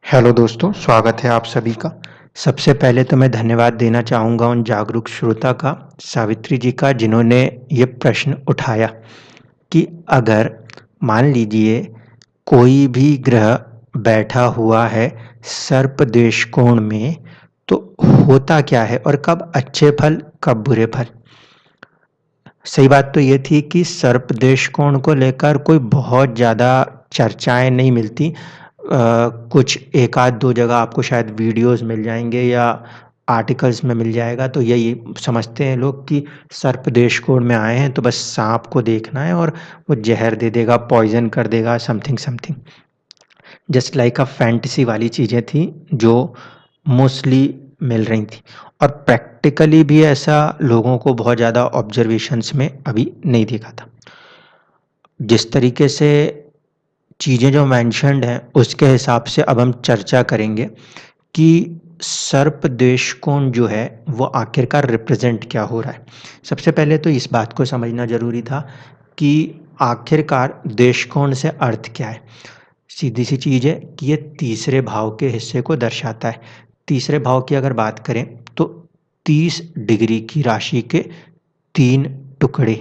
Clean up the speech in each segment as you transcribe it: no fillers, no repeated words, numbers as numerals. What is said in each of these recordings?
Hello दोस्तों, स्वागत है आप सभी का। सबसे पहले तो मैं धन्यवाद देना चाहूँगा उन जागरूक श्रोता का, सावित्री जी का, जिन्होंने ये प्रश्न उठाया कि अगर मान लीजिए कोई भी ग्रह बैठा हुआ है सर्पदेश कोण में, तो होता क्या है और कब अच्छे फल, कब बुरे फल। सही बात तो ये थी कि सर्पदेश कोण को लेकर कोई बहुत ज़्यादा चर्चाएँ नहीं मिलती। कुछ एक आध 2 जगह आपको शायद वीडियोज़ मिल जाएँगे या आर्टिकल्स में मिल जाएगा, तो यही समझते हैं लोग कि सर्पदेश कोण में आए हैं तो बस साँप को देखना है और वो ज़हर दे देगा, पॉइज़न कर देगा, समथिंग समथिंग। जस्ट लाइक अ फैंटेसी वाली चीज़ें थी जो मोस्टली मिल रही थी और प्रैक्टिकली भी ऐसा लोगों को बहुत ज़्यादा ऑब्जर्वेशंस में अभी नहीं देखा था। जिस तरीके से चीज़ें जो मेंशन्ड हैं उसके हिसाब से अब हम चर्चा करेंगे कि सर्पदेश कोण जो है वो आखिरकार रिप्रेजेंट क्या हो रहा है। सबसे पहले तो इस बात को समझना ज़रूरी था कि आखिरकार देश कोण से अर्थ क्या है। सीधी सी चीज़ है कि ये तीसरे भाव के हिस्से को दर्शाता है। तीसरे भाव की अगर बात करें तो 30 डिग्री की राशि के 3 टुकड़े,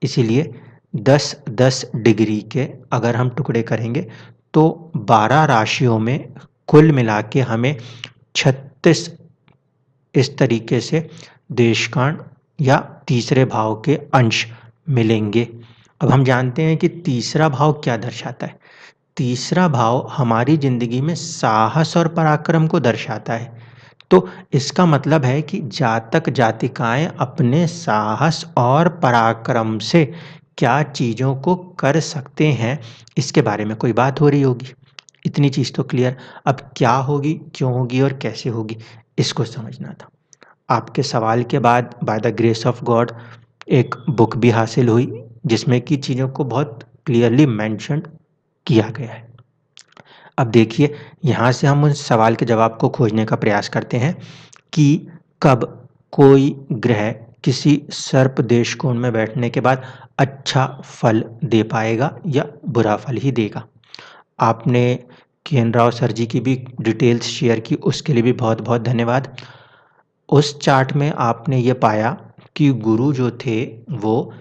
इसीलिए 10-10 डिग्री के अगर हम टुकड़े करेंगे तो 12 राशियों में कुल मिला के हमें 36 इस तरीके से देशकांड या तीसरे भाव के अंश मिलेंगे। अब हम जानते हैं कि तीसरा भाव क्या दर्शाता है। तीसरा भाव हमारी ज़िंदगी में साहस और पराक्रम को दर्शाता है। तो इसका मतलब है कि जातक-जातिकाएँ अपने साहस और पराक्रम से क्या चीज़ों को कर सकते हैं, इसके बारे में कोई बात हो रही होगी। इतनी चीज़ तो क्लियर। अब क्या होगी, क्यों होगी और कैसे होगी, इसको समझना था। आपके सवाल के बाद by the grace of God एक बुक भी हासिल हुई, जिसमें कि चीज़ों को बहुत क्लियरली मेंशन्ड किया गया है। अब देखिए, यहाँ से हम उस सवाल के जवाब को खोजने का प्रयास करते हैं कि कब कोई ग्रह किसी सर्पदेश कोण में बैठने के बाद अच्छा फल दे पाएगा या बुरा फल ही देगा। आपने के.एन. राव सर जी की भी डिटेल्स शेयर की, उसके लिए भी बहुत-बहुत धन्यवाद। उस चार्ट में आपने ये पाया कि गुरु जो थे वो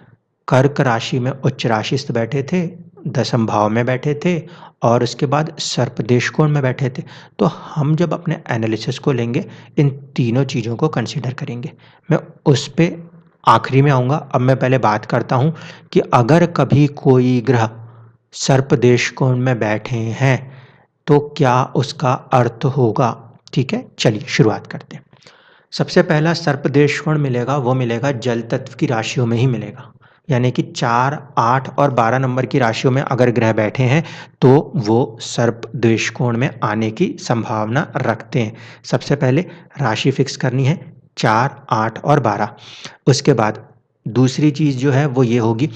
कर्क राशि में उच्च राशि स्थ बैठे थे, दसम भाव में बैठे थे और उसके बाद सर्पदेश कोण में बैठे थे। तो हम जब अपने एनालिसिस को लेंगे, इन तीनों चीज़ों को कंसीडर करेंगे। मैं उस पे आखिरी में आऊँगा। अब मैं पहले बात करता हूँ कि अगर कभी कोई ग्रह सर्पदेश कोण में बैठे हैं, तो क्या उसका अर्थ होगा? ठीक है, चलिए शुरुआत करते हैं। सबसे पहला सर्पदेश कोण मिलेगा, वो मिलेगा जल तत्व की राशियों में ही मिलेगा। यानी कि 4, 8 और 12 नंबर की राशियों में अगर ग्रह बैठे हैं, तो वो सर्पदेश कोण में आने की संभावना रखते हैं। सबसे पहले राशि फिक्स करनी है 4, 8 और 12। उसके बाद दूसरी चीज़ जो है वो ये होगी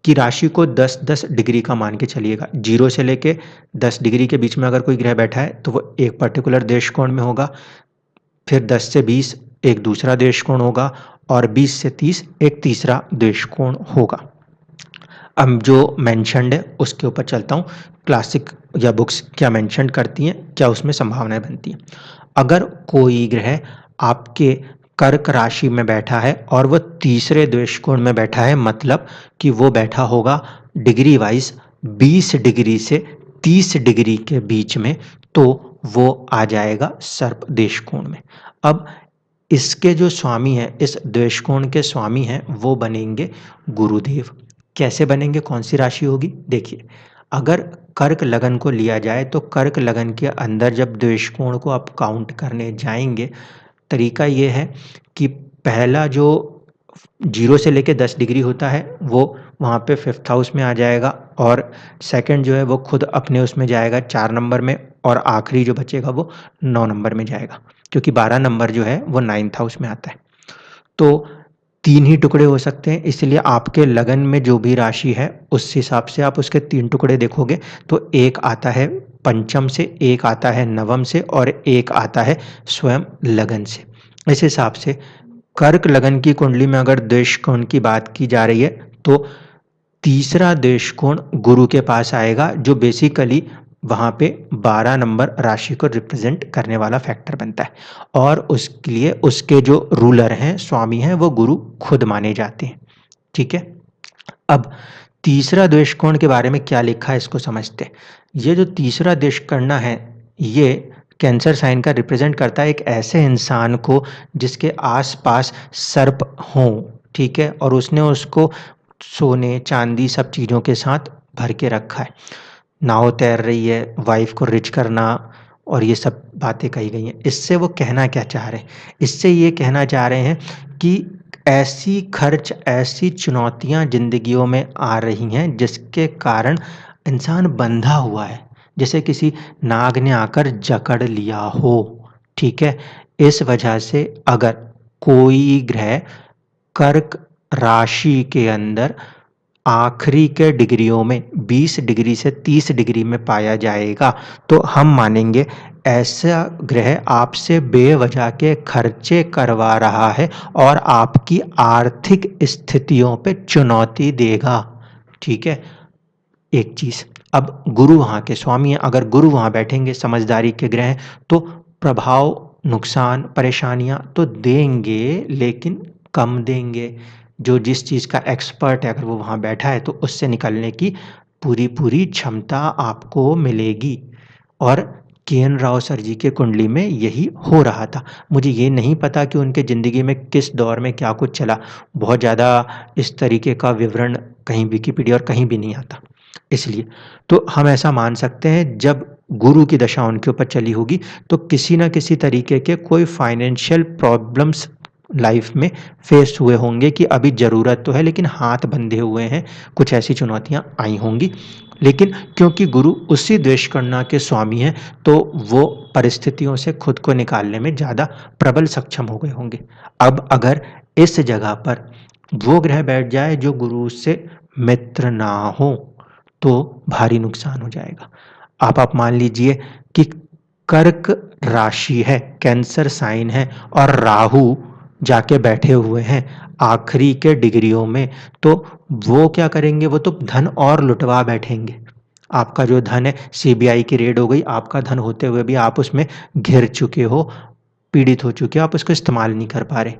कि राशि को 10-10 डिग्री का मान के चलिएगा। 0 से लेके 10 डिग्री के बीच में अगर कोई ग्रह बैठा है, तो वो एक पर्टिकुलर देश कोण में होगा। फिर 10 से 20 एक दूसरा देश कोण होगा और 20 से 30 एक तीसरा देश कोण होगा। अब जो मेंशन्ड है उसके ऊपर चलता हूँ। क्लासिक या बुक्स क्या मेंशन करती हैं, क्या उसमें संभावनाएँ बनती हैं। अगर कोई ग्रह आपके कर्क राशि में बैठा है और वो तीसरे देश कोण में बैठा है, मतलब कि वो बैठा होगा डिग्री वाइज़ 20 डिग्री से 30 डिग्री के बीच में, तो वो आ जाएगा सर्पदेश कोण में। अब इसके जो स्वामी हैं, इस देश कोण के स्वामी हैं, वो बनेंगे गुरुदेव। कैसे बनेंगे, कौन-सी राशि होगी? देखिए, अगर कर्क लगन को लिया जाए तो कर्क लगन के अंदर जब देश कोण को आप काउंट करने जाएँगे, तरीका ये है कि पहला जो 0 से लेके 10 डिग्री होता है, वो वहाँ पे 5th हाउस में आ जाएगा और सेकंड जो है वो खुद अपने उसमें जाएगा 4 नंबर में और आखिरी जो बचेगा वो 9 नंबर में जाएगा, क्योंकि 12 नंबर जो है वो 9th हाउस में आता है। तो 3 ही टुकड़े हो सकते हैं, इसलिए आपके लगन में जो भी राशि है, उस हिसाब से आप उसके 3 टुकड़े देखोगे, तो एक आता है पंचम से, एक आता है नवम से और एक आता है स्वयं लगन से। इस हिसाब से कर्क लगन की कुंडली में अगर देश कोण की बात की जा रही है, तो तीसरा देश कोण गुरु के पास आएगा, जो बेसिकली वहाँ पे 12 नंबर राशि को रिप्रेजेंट करने वाला फैक्टर बनता है और उसके लिए उसके जो रूलर हैं, स्वामी हैं, वो गुरु खुद माने जाते हैं। ठीक है? अब तीसरा द्वेष कोण के बारे में क्या लिखा है इसको समझते हैं। ये जो तीसरा द्वेष करना है, ये कैंसर साइन का रिप्रेजेंट करता है एक ऐसे इंसान को जिसके आस-पास सर्प हों, ठीक है? और उसने उसको सोने, चांदी सब चीज़ों के साथ भर के रखा है। नाव तैर रही है, वाइफ़ को रिच करना और ये सब बातें कही गई हैं। इससे वो कहना क्या चाह रहे हैं? इससे ये कहना चाह रहे हैं कि ऐसी खर्च, ऐसी चुनौतियाँ ज़िंदगियों में आ रही हैं जिसके कारण इंसान बंधा हुआ है। जैसे किसी नाग ने आकर जकड़ लिया हो, ठीक है? इस वजह से अगर कोई ग्रह कर्क राशि के अंदर आखिरी के डिग्रियों में 20 डिग्री से 30 डिग्री में पाया जाएगा, तो हम मानेंगे ऐसा ग्रह आपसे बेवजह के खर्चे करवा रहा है और आपकी आर्थिक स्थितियों पे चुनौती देगा। ठीक है? एक चीज़। अब गुरु वहाँ के स्वामी हैं, अगर गुरु वहाँ बैठेंगे समझदारी के ग्रह हैं, तो प्रभाव, नुकसान, परेशानियाँ तो देंगे, लेकिन कम देंगे। जो जिस चीज़ का एक्सपर्ट है, अगर वो वहाँ बैठा है, तो उससे निकलने की पूरी-पूरी क्षमता आपको मिलेगी। और के.एन. राव सर जी के कुंडली में यही हो रहा था। मुझे ये नहीं पता कि उनके ज़िंदगी में किस दौर में क्या कुछ चला। बहुत ज़्यादा इस तरीके का विवरण कहीं विकिपीडिया और कहीं भी नहीं आता। इसलिए तो हम ऐसा मान सकते हैं जब गुरु की दशा उनके ऊपर चली होगी तो किसी न किसी तरीके के कोई फाइनेंशियल प्रॉब्लम्स लाइफ में फेस हुए होंगे कि अभी ज़रूरत तो है लेकिन हाथ बंधे हुए हैं, कुछ ऐसी चुनौतियाँ आई होंगी। लेकिन क्योंकि गुरु उसी द्वेषकणा के स्वामी हैं, तो वो परिस्थितियों से खुद को निकालने में ज़्यादा प्रबल सक्षम हो गए होंगे। अब अगर इस जगह पर वो ग्रह बैठ जाए जो गुरु से मित्र ना हो, तो भारी नुकसान हो जाएगा। आप मान लीजिए कि कर्क राशि है, कैंसर साइन है और राहु जाके बैठे हुए हैं आखिरी के डिग्रियों में, तो वो क्या करेंगे? वो तो धन और लुटवा बैठेंगे। आपका जो धन है, सीबीआई की रेड हो गई, आपका धन होते हुए भी आप उसमें घिर चुके हो, पीड़ित हो चुके हो, आप उसको इस्तेमाल नहीं कर पा रहे।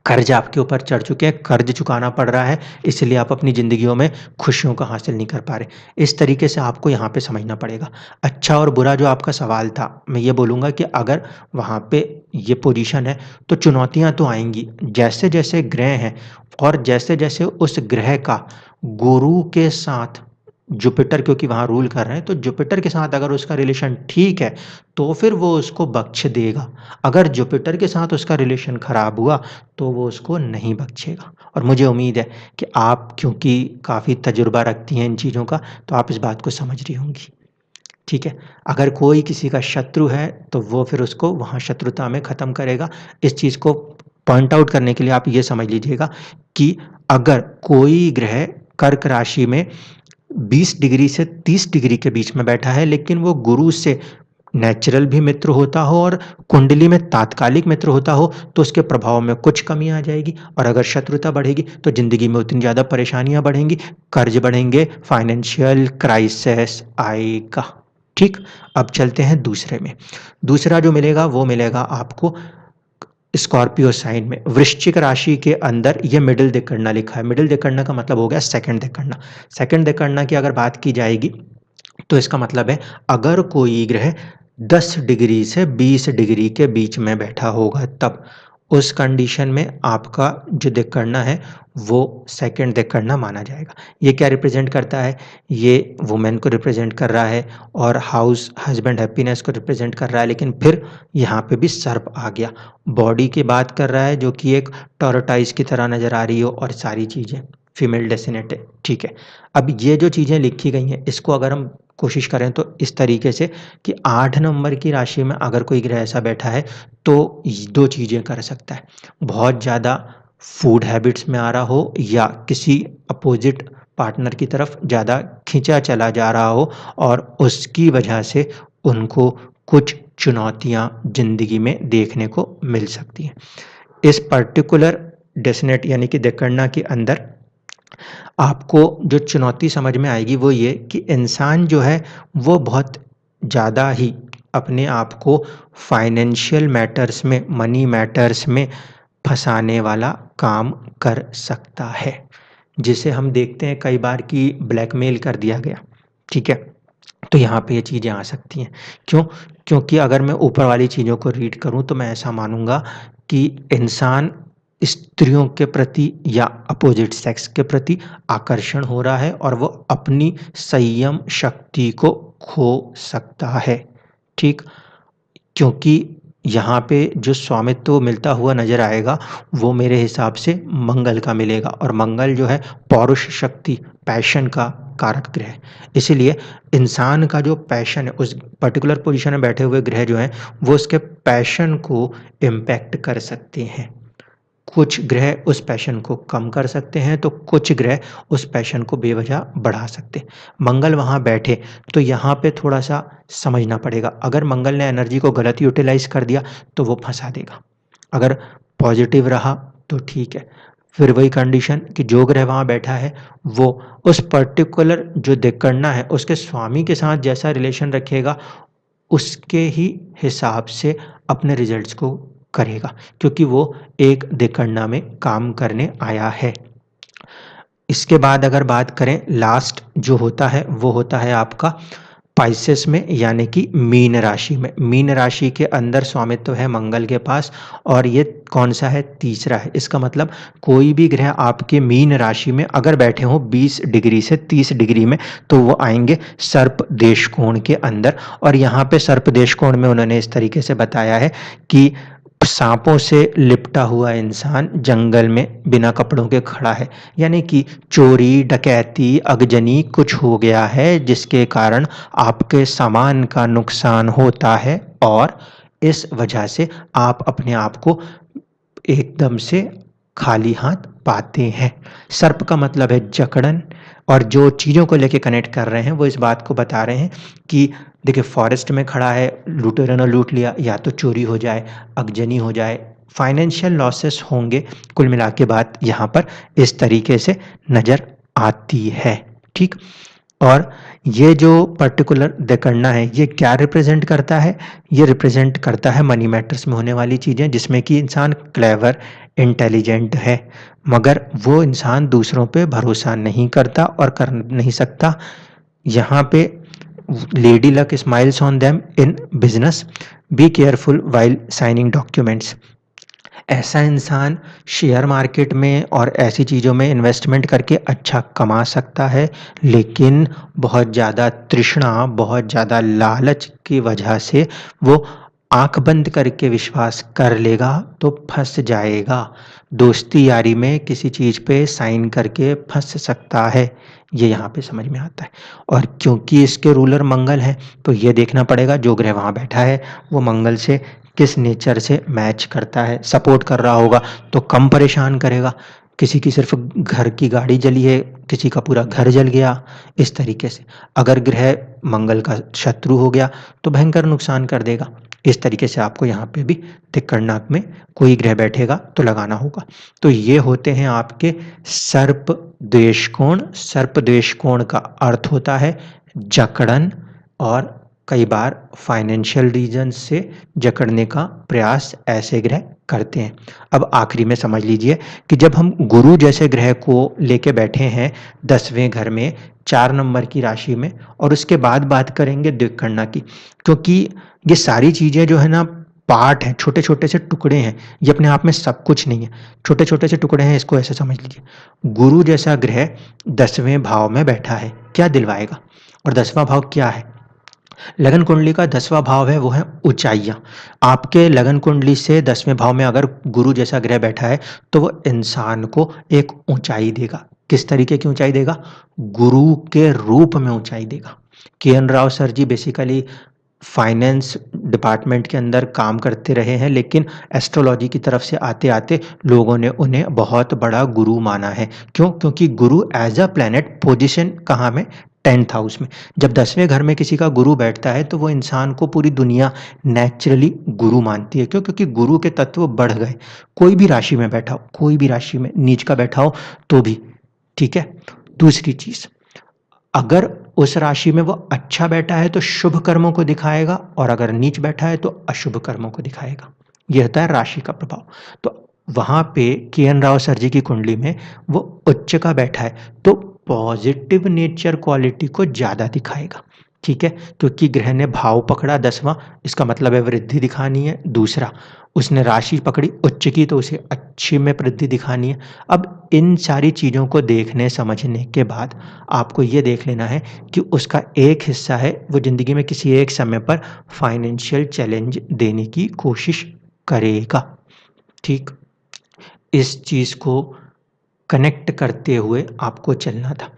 कर्ज आपके ऊपर चढ़ चुके हैं, कर्ज चुकाना पड़ रहा है, इसलिए आप अपनी ज़िंदगियों में खुशियों को हासिल नहीं कर पा रहे। इस तरीके से आपको यहाँ पे समझना पड़ेगा। अच्छा और बुरा जो आपका सवाल था, मैं ये बोलूँगा कि अगर वहाँ पे ये पोज़ीशन है, तो चुनौतियाँ तो आएँगी। जैसे-जैसे ग्रह हैं और जैसे-जैसे उस ग्रह का गुरु के साथ जुपिटर क्योंकि वहाँ रूल कर रहे हैं, तो जुपिटर के साथ अगर उसका रिलेशन ठीक है, तो फिर वो उसको बख्श देगा। अगर जुपिटर के साथ उसका रिलेशन खराब हुआ, तो वो उसको नहीं बख्शेगा। और मुझे उम्मीद है कि आप क्योंकि काफ़ी तजुर्बा रखती हैं इन चीज़ों का, तो आप इस बात को समझ रही होंगी। ठीक है? अगर कोई किसी का शत्रु है, तो वो फिर उसको वहाँ शत्रुता में ख़त्म करेगा। इस चीज़ को पॉइंट आउट करने के लिए आप ये समझ लीजिएगा कि अगर कोई ग्रह कर्क राशि में 20 डिग्री से 30 डिग्री के बीच में बैठा है, लेकिन वो गुरु से नेचुरल भी मित्र होता हो और कुंडली में तात्कालिक मित्र होता हो, तो उसके प्रभाव में कुछ कमी आ जाएगी और अगर शत्रुता बढ़ेगी, तो ज़िंदगी में उतनी ज़्यादा परेशानियाँ बढ़ेंगी, कर्ज बढ़ेंगे, फाइनेंशियल क्राइसिस आएगा। ठीक? अब चलते हैं दूसरे में। दूसरा जो मिलेगा, वो मिलेगा आपको स्कॉर्पियो साइन में। वृश्चिक राशि के अंदर ये मिडिल दिक्कड़ना लिखा है। मिडिल दिक्कड़ना का मतलब हो गया सेकंड दिक्कड़ना। सेकंड दिक्कड़ना की अगर बात की जाएगी, तो इसका मतलब है अगर कोई ग्रह 10 डिग्री से 20 डिग्री के बीच में बैठा होगा तब। उस कंडीशन में आपका जो दिक्कड़ना है वो सेकंड दिक्कड़ना माना जाएगा। ये क्या रिप्रेज़ेंट करता है? ये वुमेन को रिप्रेज़ेंट कर रहा है और हाउस हस्बैंड हैप्पीनेस को रिप्रेज़ेंट कर रहा है, लेकिन फिर यहाँ पे भी सर्प आ गया। बॉडी की बात कर रहा है जो कि एक टॉर्टोइज़ की तरह नज़र आ रही हो और सारी चीज़ें फीमेल डेसिनेट है, ठीक है। अब ये जो चीज़ें लिखी गई हैं, इसको अगर हम कोशिश करें तो इस तरीके से कि 8 नंबर की राशि में अगर कोई ग्रह ऐसा बैठा है, तो य 2 चीज़ें कर सकता है। बहुत ज़्यादा फूड हैबिट्स में आ रहा हो या किसी अपोज़िट पार्टनर की तरफ ज़्यादा खिंचा चला जा रहा हो और उसकी वजह से उनको कुछ चुनौतियाँ ज़िंदगी में देखने को मिल सकती हैं। इस पर्टिकुलर डेसिनेट यानी कि दिक्कड़ना के अंदर आपको जो चुनौती समझ में आएगी वो ये कि इंसान जो है वो बहुत ज़्यादा ही अपने आप को फाइनेंशियल मैटर्स में, मनी मैटर्स में फँसाने वाला काम कर सकता है। जिसे हम देखते हैं कई बार कि ब्लैकमेल कर दिया गया, ठीक है? तो यहाँ पे ये चीज़ें आ सकती हैं। क्यों? क्योंकि अगर मैं ऊपर वाली चीज़ों को रीड करूँ तो मैं ऐसा मानूँगा कि इंसान स्त्रियों के प्रति या अपोज़िट सेक्स के प्रति आकर्षण हो रहा है और वो अपनी संयम शक्ति को खो सकता है, ठीक? क्योंकि यहाँ पे जो स्वामित्व मिलता हुआ नज़र आएगा, वो मेरे हिसाब से मंगल का मिलेगा और मंगल जो है पौरुष शक्ति, पैशन का कारक ग्रह है। इसीलिए इंसान का जो पैशन है, उस पर्टिकुलर पोज़ीशन में बैठे हुए ग्रह जो हैं, वो उसके पैशन को इम्पैक्ट कर सकते हैं। कुछ ग्रह उस पैशन को कम कर सकते हैं, तो कुछ ग्रह उस पैशन को बेवजह बढ़ा सकते हैं। मंगल वहाँ बैठे, तो यहाँ पे थोड़ा-सा समझना पड़ेगा। अगर मंगल ने एनर्जी को गलत यूटिलाइज़ कर दिया, तो वो फँसा देगा। अगर पॉज़िटिव रहा, तो ठीक है। फिर वही कंडीशन कि जो ग्रह वहाँ बैठा है, वो उस पर्टिकुलर जो दिक्कणना है, उसके स्वामी के साथ जैसा रिलेशन रखेगा, उसके ही हिसाब से अपने रिज़ल्ट्स को करेगा, क्योंकि वो एक दिक्कणना में काम करने आया है। इसके बाद अगर बात करें लास्ट जो होता है, वो होता है आपका पाइसेस में यानी कि मीन राशि में। मीन राशि के अंदर स्वामित्व है मंगल के पास और ये कौन-सा है? तीसरा है। इसका मतलब कोई भी ग्रह आपके मीन राशि में अगर बैठे हों 20 डिग्री से 30 डिग्री में, तो वो आएँगे सर्प देश कोण के अंदर और यहाँ पे सर्प देश कोण में उन्होंने इस तरीके से बताया है कि साँपों से लिपटा हुआ इंसान जंगल में बिना कपड़ों के खड़ा है। यानी कि चोरी, डकैती, अगजनी कुछ हो गया है जिसके कारण आपके सामान का नुकसान होता है और इस वजह से आप अपने आप को एकदम से खाली हाथ पाते हैं। सर्प का मतलब है जकड़न और जो चीज़ों को लेके कनेक्ट कर रहे हैं वो इस बात को बता रहे हैं कि देखिए फॉरेस्ट में खड़ा है, लुटेरों ने लूट लिया या तो चोरी हो जाए, अगजनी हो जाए, फाइनेंशियल लॉसेस होंगे। कुल मिला के बात यहाँ पर इस तरीके से नज़र आती है, ठीक? और ये जो पर्टिकुलर दिक्कणना है, ये क्या रिप्रेज़ेंट करता है? ये रिप्रेज़ेंट करता है मनी मैटर्स में होने वाली चीज़ें जिसमें कि इंसान क्लेवर, इंटेलिजेंट है, मगर वो इंसान दूसरों पे भरोसा नहीं करता और कर नहीं सकता। यहाँ पे lady luck smiles on them in business, be careful while signing documents. ऐसा इंसान शेयर मार्केट में और ऐसी चीज़ों में इन्वेस्टमेंट करके अच्छा कमा सकता है, लेकिन बहुत ज़्यादा तृष्णा, बहुत ज़्यादा लालच की वजह से वो आँख बंद करके विश्वास कर लेगा तो फँस जाएगा। दोस्ती यारी में किसी चीज़ पे साइन करके फँस सकता है, ये यहाँ पे समझ में आता है। और क्योंकि इसके रूलर मंगल हैं, तो ये देखना पड़ेगा जो ग्रह वहाँ बैठा है, वो मंगल से किस नेचर से मैच करता है। सपोर्ट कर रहा होगा तो कम परेशान करेगा, किसी की सिर्फ घर की गाड़ी जली है, किसी का पूरा घर जल गया, इस तरीके से। अगर ग्रह मंगल का शत्रु हो गया तो भयंकर नुकसान कर देगा। इस तरीके से आपको यहाँ पे भी तिक्कड़नाक में कोई ग्रह बैठेगा तो लगाना होगा। तो ये होते हैं आपके सर्प द्वेषकोण। सर्प द्वेषकोण का अर्थ होता है जकड़न और कई बार फाइनेंशियल रीजन से जकड़ने का प्रयास ऐसे ग्रह करते हैं। अब आखिरी में समझ लीजिए कि जब हम गुरु जैसे ग्रह को लेके बैठे हैं 10वें घर में 4 नंबर की राशि में और उसके बाद बात करेंगे द्विकर्णा की, क्योंकि ये सारी चीज़ें जो है ना पार्ट हैं, छोटे-छोटे से टुकड़े हैं, ये अपने आप में सब कुछ नहीं है। छोटे-छोटे से टुकड़े हैं, इसको ऐसे समझ लीजिए। गुरु जैसा ग्रह 10वें भाव में बैठा है, क्या दिलवाएगा? और 10वां भाव क्या है? लगन कुंडली का 10वां भाव है वो है ऊंचाइयाँ। आपके लगन कुंडली से 10वें भाव में अगर गुरु जैसा ग्रह बैठा है तो वो इंसान को एक ऊंचाई देगा। किस तरीके की ऊंचाई देगा? गुरु के रूप में ऊंचाई देगा। के एन राव सर जी बेसिकली फाइनेंस डिपार्टमेंट के अंदर काम करते रहे हैं, लेकिन एस्ट्रोलॉजी की तरफ से आते-आते लोगों ने उन्हें बहुत बड़ा गुरु माना है। क्यों? क्योंकि गुरु एज़ अ प्लैनेट पोज़ीशन कहाँ में? 10th हाउस में। जब 10वें घर में किसी का गुरु बैठता है तो वो इंसान को पूरी दुनिया नेचुरली गुरु मानती है। क्यों? क्योंकि गुरु के तत्व बढ़ गए। कोई भी राशि में बैठा हो, कोई भी राशि में नीच का बैठा हो तो भी ठीक है? दूसरी चीज़, अगर उस राशि में वो अच्छा बैठा है तो शुभ कर्मों को दिखाएगा और अगर नीच बैठा है तो अशुभ कर्मों को दिखाएगा। ये होता है राशि का प्रभाव। तो वहाँ पे के.एन. राव सर जी की कुंडली में वो उच्च का बैठा है, तो पॉज़िटिव नेचर क्वालिटी को ज़्यादा दिखाएगा, ठीक है? क्योंकि ग्रह ने भाव पकड़ा 10वां, इसका मतलब है वृद्धि दिखानी है। दूसरा, उसने राशि पकड़ी उच्च की, तो उसे अच्छी में वृद्धि दिखानी है। अब इन सारी चीज़ों को देखने समझने के बाद आपको ये देख लेना है कि उसका एक हिस्सा है वो ज़िंदगी में किसी एक समय पर फाइनेंशियल चैलेंज देने की कोशिश करेगा, ठीक? इस चीज़ को कनेक्ट करते हुए आपको चलना था।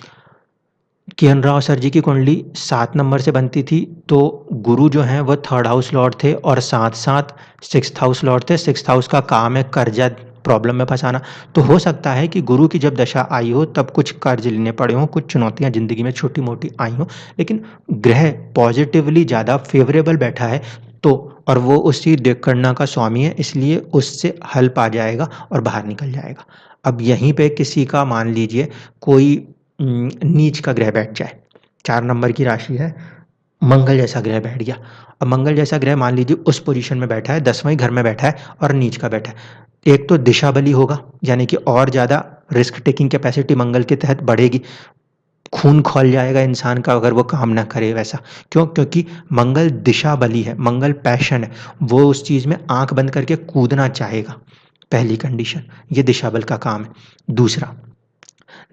के.एन. राव सर जी की कुंडली 7 नंबर से बनती थी, तो गुरु जो हैं वो 3rd हाउस लॉर्ड थे और साथ-साथ 6th हाउस लॉर्ड थे। 6th हाउस का काम है कर्जा, प्रॉब्लम में फँसाना। तो हो सकता है कि गुरु की जब दशा आई हो तब कुछ कर्ज लेने पड़े हों, कुछ चुनौतियाँ ज़िंदगी में छोटी-मोटी आई हों, लेकिन ग्रह पॉज़िटिवली ज़्यादा फ़ेवरेबल बैठा है, तो और वो उसी दिक्कन्ना का स्वामी है, इसलिए उससे हल पा जाएगा और बाहर निकल जाएगा। अब यहीं पे किसी का मान लीजिए कोई नीच का ग्रह बैठ जाए, 4 नंबर की राशि है, मंगल जैसा ग्रह बैठ गया। अब मंगल जैसा ग्रह मान लीजिए उस पोज़ीशन में बैठा है, 10वें घर में बैठा है और नीच का बैठा है। एक तो दिशा बली होगा, यानी कि और ज़्यादा रिस्क टेकिंग कैपेसिटी मंगल के तहत बढ़ेगी। खून खौल जाएगा इंसान का अगर वो काम ना करे वैसा। क्यों? क्योंकि मंगल दिशा बली है, मंगल पैशन है, वो उस चीज़ में आँख बंद करके कूदना चाहेगा, पहली कंडीशन, ये दिशा बल का काम है। दूसरा,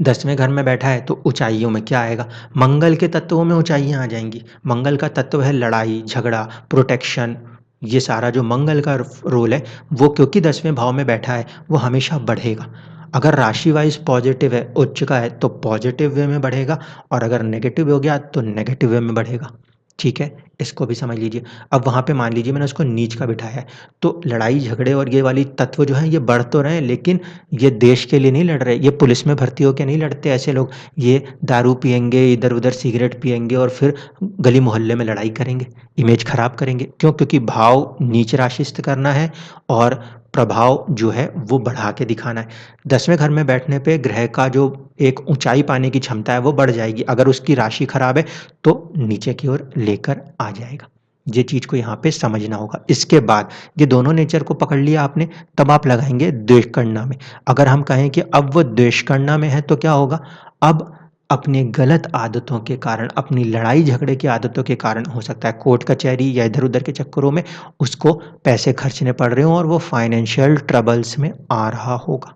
10वें घर में बैठा है तो ऊँचाइयों में क्या आएगा? मंगल के तत्वों में ऊँचाइयाँ आ जाएँगी। मंगल का तत्व है लड़ाई, झगड़ा, प्रोटेक्शन, ये सारा जो मंगल का रोल है, वो क्योंकि 10वें भाव में बैठा है, वो हमेशा बढ़ेगा। अगर राशि वाइज़ पॉज़िटिव है, उच्च का है, तो पॉज़िटिव वे में बढ़ेगा और अगर नेगेटिव हो गया, तो नेगेटिव वे में बढ़ेगा। ठीक है? इसको भी समझ लीजिए। अब वहाँ पे मान लीजिए मैंने उसको नीच का बिठाया है, तो लड़ाई झगड़े और ये वाली तत्व जो हैं, ये बढ़ तो रहे हैं, लेकिन ये देश के लिए नहीं लड़ रहे, ये पुलिस में भर्ती होके नहीं लड़ते ऐसे लोग। ये दारू पिएँगे, इधर-उधर सिगरेट पिएँगे और फिर गली मोहल्ले में लड़ाई करेंगे, इमेज खराब करेंगे। क्यों? क्योंकि भाव नीच राशिस्थ करना है और प्रभाव जो है वो बढ़ा के दिखाना है। 10वें घर में बैठने पे ग्रह का जो एक ऊँचाई पाने की क्षमता है वो बढ़ जाएगी। अगर उसकी राशि खराब है तो नीचे की ओर लेकर आ जाएगा। ये चीज़ को यहाँ पे समझना होगा। इसके बाद ये दोनों नेचर को पकड़ लिया आपने, तब आप लगाएँगे द्वेषकरणा में। अगर हम कहें कि अब वो द्वेषकरणा में है तो क्या होगा? अब अपनी गलत आदतों के कारण, अपनी लड़ाई झगड़े की आदतों के कारण हो सकता है कोर्ट कचहरी या इधर-उधर के चक्करों में उसको पैसे खर्चने पड़ रहे हों और वो फाइनेंशियल ट्रबल्स में आ रहा होगा।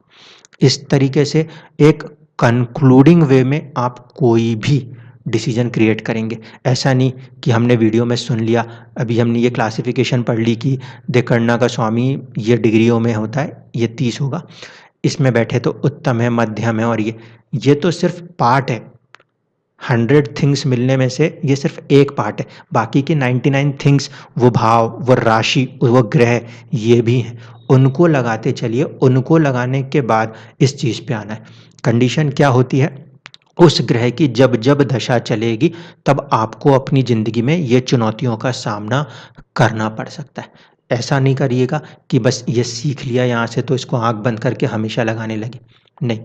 इस तरीके से एक कंक्लूडिंग वे में आप कोई भी डिसीजन क्रिएट करेंगे। ऐसा नहीं कि हमने वीडियो में सुन लिया, अभी हमने ये क्लासिफ़िकेशन पढ़ ली कि देकरना का स्वामी ये डिग्रियों में होता है, ये 30 होगा। इसमें बैठे तो उत्तम है, मध्यम है और ये तो सिर्फ़ पार्ट है। 100 थिंग्स मिलने में से ये सिर्फ़ एक पार्ट है। बाकी के 99 थिंग्स, वो भाव, वो राशि, वो ग्रह, ये भी हैं। उनको लगाते चलिए, उनको लगाने के बाद इस चीज़ पे आना है। कंडीशन क्या होती है? उस ग्रह की जब-जब दशा चलेगी, तब आपको अपनी ज़िंदगी में ये चुनौतियों का सामना करना पड़ सकता है। ऐसा नहीं करिएगा कि बस ये सीख लिया यहाँ से तो इसको आँख बंद करके हमेशा लगाने लगे। नहीं,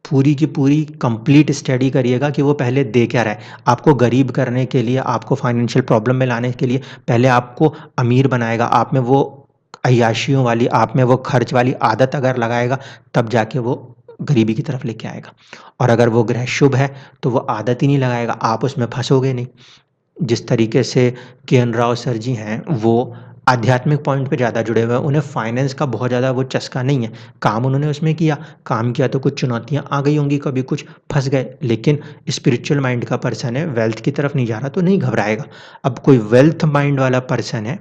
पूरी की पूरी कंप्लीट स्टडी करिएगा कि वो पहले दे क्या रहा है। आपको गरीब करने के लिए, आपको फाइनेंशियल प्रॉब्लम में लाने के लिए पहले आपको अमीर बनाएगा। आप में वो अय्याशियों वाली, आप में वो खर्च वाली आदत अगर लगाएगा, तब जाके वो गरीबी की तरफ लेके आएगा। और अगर वो ग्रह शुभ है, तो वो आदत ही नहीं लगाएगा, आप उसमें फँसोगे नहीं। जिस तरीके से के.एन. राव सर जी हैं, वो आध्यात्मिक पॉइंट पे ज़्यादा जुड़े हुए हैं, उन्हें फाइनेंस का बहुत ज़्यादा वो चस्का नहीं है। काम उन्होंने उसमें किया, काम किया तो कुछ चुनौतियाँ आ गई होंगी, कभी कुछ फँस गए, लेकिन स्पिरिचुअल माइंड का पर्सन है, वेल्थ की तरफ नहीं जा रहा तो नहीं घबराएगा। अब कोई वेल्थ माइंड वाला पर्सन है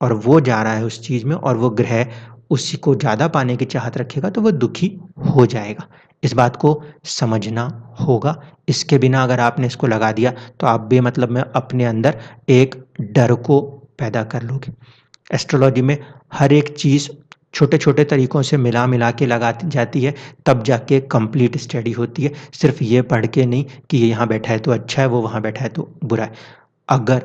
और वो जा रहा है उस चीज़ में और वो ग्रह उसी को ज़्यादा पाने की चाहत रखेगा, तो वो दुखी हो जाएगा। इस बात को समझना होगा। इसके बिना अगर आपने इसको लगा दिया, तो आप बेमतलब में अपने अंदर एक डर को पैदा कर लोगे। एस्ट्रोलॉजी में हर एक चीज़ छोटे-छोटे तरीकों से मिला-मिला के लगाती जाती है, तब जाके कंप्लीट स्टडी होती है। सिर्फ़ ये पढ़ के नहीं कि ये यहाँ बैठा है तो अच्छा है, वो वहाँ बैठा है तो बुरा है। अगर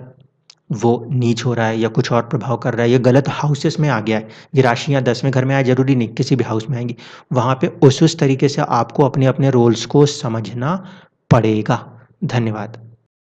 वो नीच हो रहा है या कुछ और प्रभाव कर रहा है, ये गलत हाउसेस में आ गया है। ये राशियाँ 10वें घर में आए ज़रूरी नहीं, किसी भी हाउस में आएँगी। वहाँ पे उस तरीके से आपको अपने-अपने रोल्स को समझना पड़ेगा। धन्यवाद।